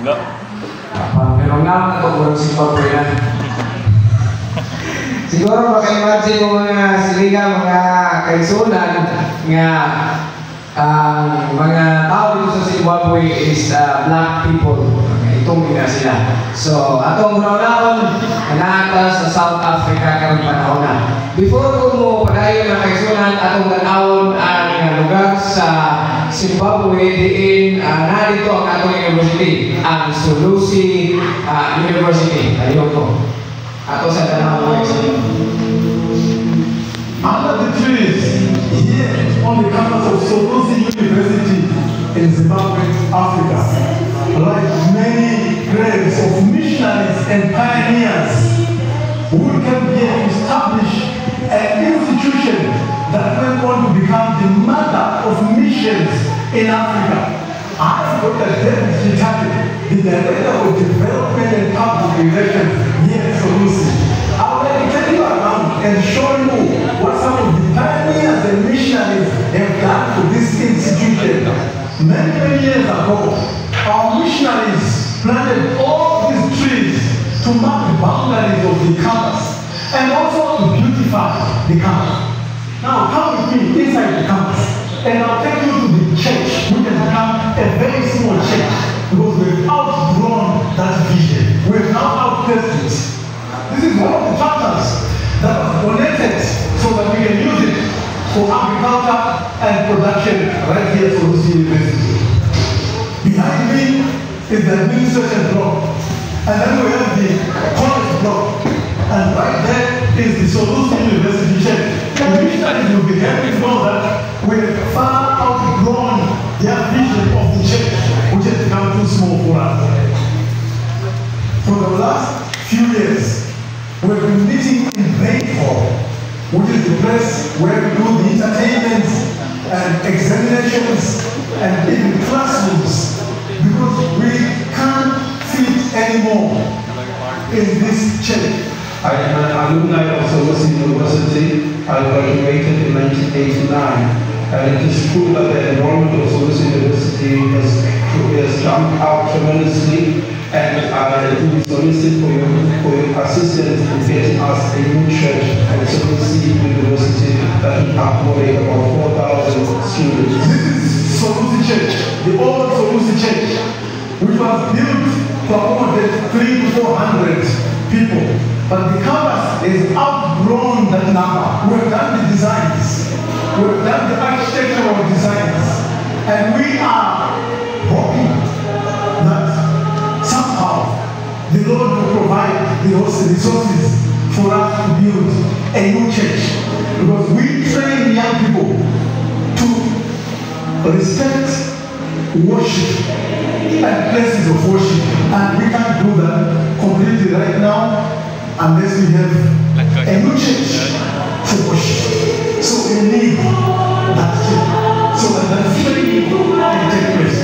No. Pero nga, natutulong si Pablo yan. Siguro maka-imagine mo mga siliga, mga kaisunan nga mga tao dito sa Zimbabwe is black people. Itong ina sila. So, atong una-unaon, nanata sa South Africa karong panahon na. Before ko mo padayon mga kaisunan, atong tanawon ang lugar sa Zimbabwe diin na dito ang atong university, ang Solusi University. Ayun ko. Ato sa tanawon mga kaisunan. Under the trees here on the campus of Solusi University in Zimbabwe, Africa, like many graves of missionaries and pioneers who came here to establish an institution that went on to become the mother of missions in Africa. I Dr. David Chitati, the Director of Development and Public Relations here at Solusi. I will take you around and show you what some of the pioneers and missionaries have done for this institution. Many years ago, our missionaries planted all these trees to mark the boundaries of the campus and also to beautify the campus. Now come with me inside the campus and I'll take you to the church, which has become a very small church because we've outgrown that vision. We've now outpaced it. This is one of the chapters that was donated so that we can use it for agriculture and production right here at Solusi University. Behind me is the administration block, and then we have the college block, and right there is the Solusi University church. The missionaries will be happy to know that we have far outgrown their vision of the church, which has become too small for us. For the last few years, we've been meeting in Rainfall, which is the place where we do the entertainments and examinations and even classrooms, because we can't fit anymore in this church. I am an alumni of Solusi University. I graduated in 1989, and it is true that the enrollment of Solusi University has jumped up tremendously, and I do solicit for your assistance in getting us a new church at Solusi University that will accommodate about 4,000 students. This is Solusi Church, the old Solusi Church, which was built to accommodate 300 to 400 people. But the campus has outgrown that number. We've done the designs, we've done the architectural designs, and we are hoping that somehow the Lord will provide the resources for us to build a new church. Because we train young people to respect worship and places of worship, and we can't do that completely right now unless we have a new church to worship. So we need that church so that that thing can take place.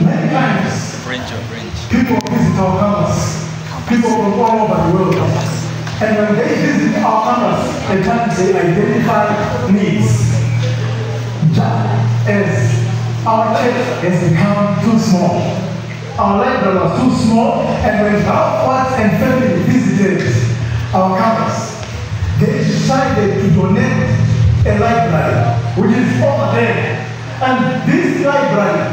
Many times people visit our campus, people from all over the world, and when they visit our campus, at times they identify needs. Just as our church has become too small. Our library was too small, and when our friends and family visited our campus, they decided to donate a library, which is over there. And this library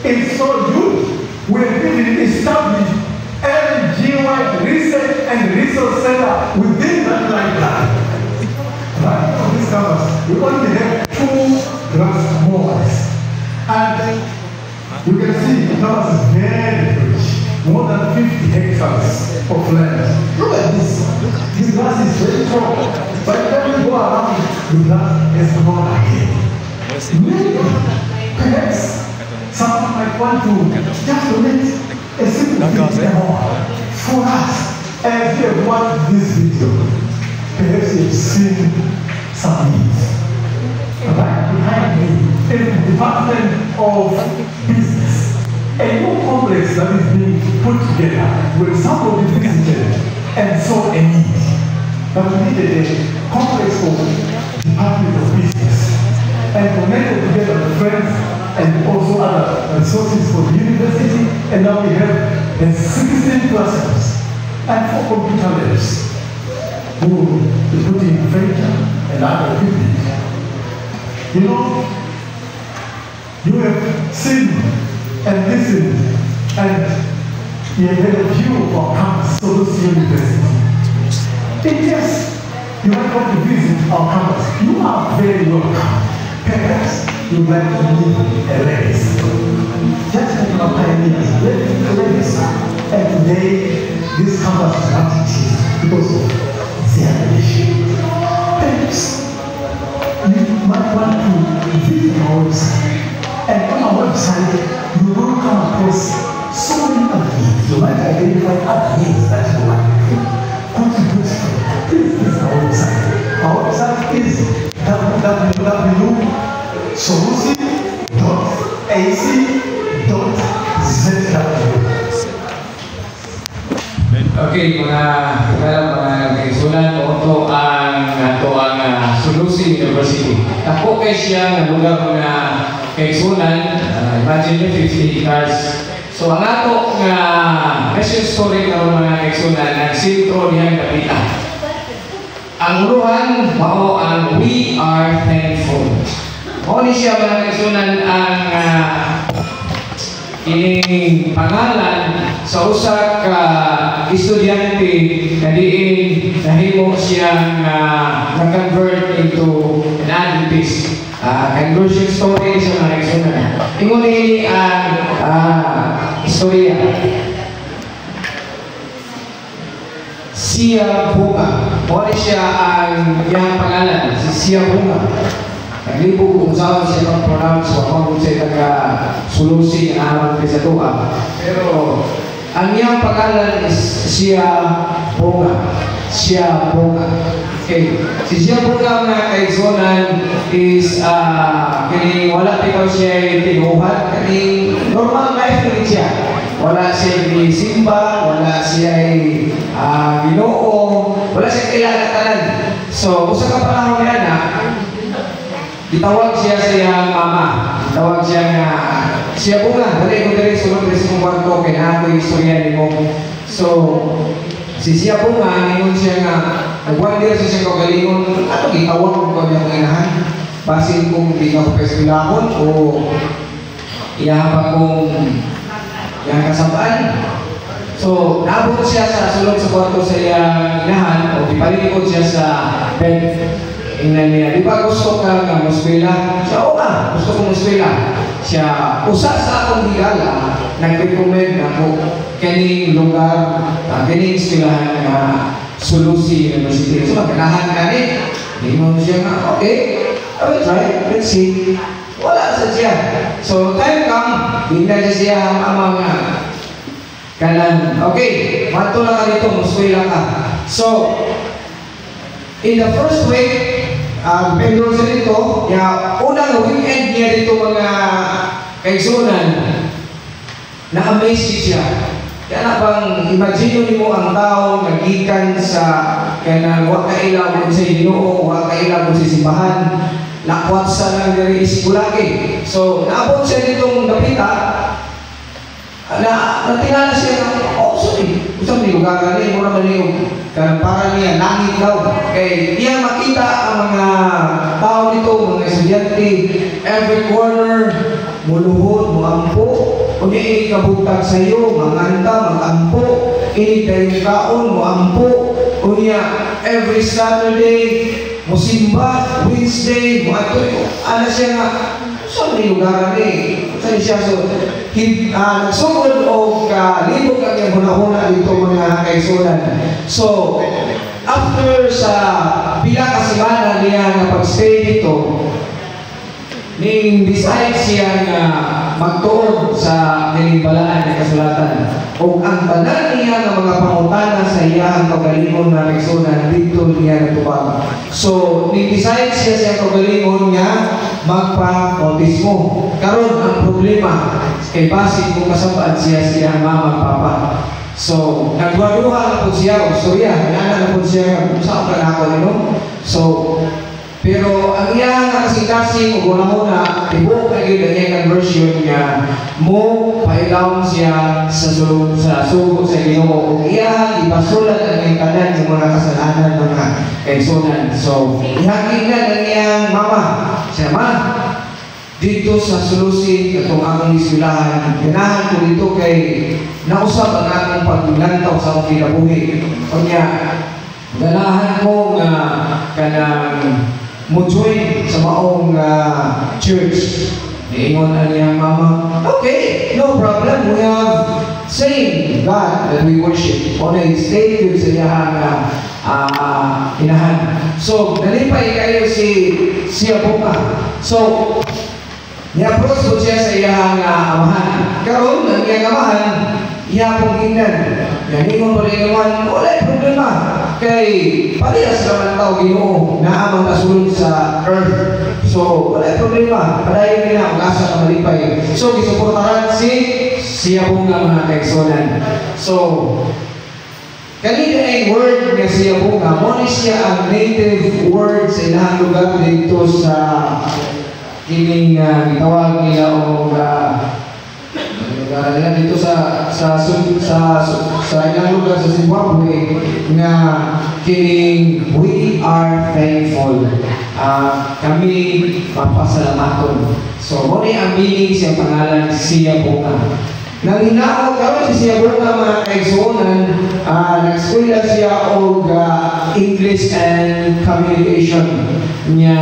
is so good. We have even established LGY Research and Resource Center within that library. Right on this campus, we only have 2 glass moors. And you can see the campus is very rich, more than 50 hectares of land. Look at this. This grass is very strong. But when you go around, the grass has gone again. Maybe, perhaps, someone might want to just donate a simple thing for us. As you have watched this video, perhaps you've seen some needs. Right behind me is the Department of Business, a new complex that is being put together where somebody visited and saw a need. But we needed a complex for Department of Business. and connected together with friends and also other resources for the university. And now we have 16 persons and 4 computer labs who is putting furniture and other equipment. You know, you have seen and listened and you have had a view of our campus, Solos University. Yes, you might want to visit our campus. You are very welcome. Perhaps you would like to live a legacy. Just like our pioneers, living a legacy. And today, this campus is what it is because of their mission. Perhaps you might want to visit our website. And on our website, you will come across so many other things. You might identify other things that you want to contribute to. This is our website. Our website is www.solusi.ac.zw. Okay, mga kaisulan o ang Solusi University. Ako kay siya nga lugar mga kaisulan, imagine nyo 50 hectares. So ang ato nga mission story ng mga kaisulan, nagsintro niyang kapita. Ang uluhan, mao ang we are thankful. Mao ni siya mga kaisulan ang ining pangalan sa usa ka estudyante na diin nahimo siyang na-convert into an Adventist. Conversion story sa mga kaisulan. Ingon ni ang istorya. Sia Bunga. Mao ni siya ang iyang pangalan, si Sia Bunga. Naglibog kung saan siya mag-pronounce o kung siya taga-Sulusi ang araw sa tuwa. Pero ang iyang pangalan is Sia Bunga. Sia Bunga. Okay. Si Sia Bunga mga kaigsunan is kini wala tikaw siya tinuhat. Kani normal life rin siya. Wala siya simba, wala siya Ginoo, wala siya kailangan tanan. So, usa ka panahon niya na gitawag siya sa iyang mama. Gitawag siya nga, Sia Bunga, dali ko dali sulod dali sa mong kwarto, kaya na ako yung istorya ni mo. So, si Sia Bunga, ningon siya nga, nagwandir siya siya kagalingon, ato gitawag ko niya mga inahan. Basin kung di ka ko pesilahon o iyahapan kong iyang kasabaan. So, naabot siya sa sulod sa kwarto sa iyang inahan o ipalikod siya sa bed. Ingnan niya, di ba gusto ka ng muskwela? Siya, oo nga, gusto kong muskwela. Siya, usa sa akong higala, nag-recommend ako kaning lugar, kaning eskwelahan na Sulusi University. So, magkanahan ka ni. Hindi mo siya nga, okay, I will try, let's see. Wala sa siya. So, time come, hindi siya ang mga kanan. Okay, mato lang ka dito, muskwela ka. So, in the first week, enroll siya dito, unang weekend niya dito mga kaigsunan, na-amaze siya. Kaya na bang, imagine mo ang tao nagikan sa kaya wag kailangan mo sa Ginoo, wag kailangan mo sa simbahan, lakwat sa lang dari iskulaki. So, naabot siya ditong napita, natingala siya ng, sorry, usang di magkakali, mura maniyog. Para niya, langit daw. Kaya niya makita ang mga tao dito, mga estudyante, every corner, muluhod, muampo, kung niya ikabutag sa iyo, manganta, magampo, initay yung kaon, muampo, kung niya every Saturday, musimba, Wednesday, muatoy, ano siya nga, saan may lugar eh? Saan siya? So, nagsugod o libog ang yung huna-huna dito mga kaisulan. So, after sa pila kasimana niya na pag-stay dito, ning decide siya na magtuon sa nilingbalaan ng kasulatan. O ang tanan niya ng mga pangutana sa iyang kagalingon na kaisulan dito niya natupag. So, ning-decide siya sa kagalingon niya magpa-bautismo. Karon ang problema kay basin kung kasabaan siya mama papa. So, nagwaduha na po siya o storya, nana na po siya kung saan ka na ako nino. So, Pero ang iyang kasing-kasing o una-una, tibok na yun ang iyang conversion niya, mo pailawang siya sa sugo sa Ginoo. Kung iyang ipasulat ang iyang kanan ng mga kasalanan mga kaigsunan. So, ihagin na ng iyang mama. Siya, ma, dito sa Sulusi, katong akong isulahan, ganahan ko dito kay nausap ang akong paglantaw sa akong kinabuhi. Kanya, ganahan ko nga kanang mo-join sa maong church. Niingon na niyang mama, okay, no problem. We have same God that we worship. On a state yun sa iyang inahan. So, nalipay kayo siya buka. So, ni-approach po siya sa iyang amahan. Karoon, ang iyang amahan, iyapong ingnan. Yan, ingon po rin naman, wala problema. Kay, parehas naman tao Ginoo na amang kasulod sa earth. So, wala problema. Padayon nila ang asa na malipay. So, gisuportaran siya po nga mga kaigsunan. So, kanina ang word nga siya po nga, muna siya ang native word sa ilang lugar dito sa kining gitawag nila o nila dito sa ilang lugar sa Zimbabwe nga kining we are thankful. Kami papasalamaton. So, muna ang meaning siya pangalan siya po nga. Nang hinaot karon si siya po nga mga kaigsunan, nag-eskwela siya og English and Communication. Niya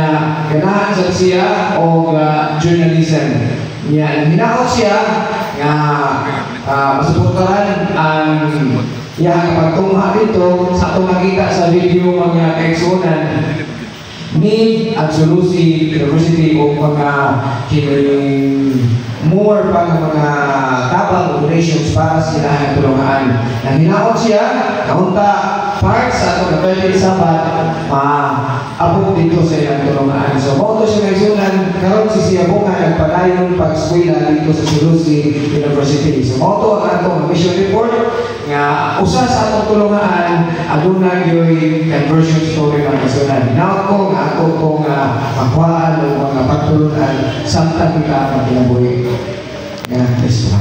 ganahan sa siya og journalism. Niya hinaot siya nga masuportahan ang iyang pagtungha dito sa atong nakita sa video mga kaigsunan ni Sulusi University o mga more pa ng mga tabang operations para sa silahan tulungan. Nang hinaot siya, kaunta part sa atong kapatid sabat, abot dito sa ilang tulungan. So, mo siya naisunan, karon si siya po nga nagpadayon pag-eskwela dito sa Sulusi University. So, mo ang atong mission report nga usa sa atong tulungan aduna yoy conversion story ng naisunan. Hinaot ko nga ato kong makuhaan o mga pagtulungan samtang kita ang kinabuhi. Nga, Kristo.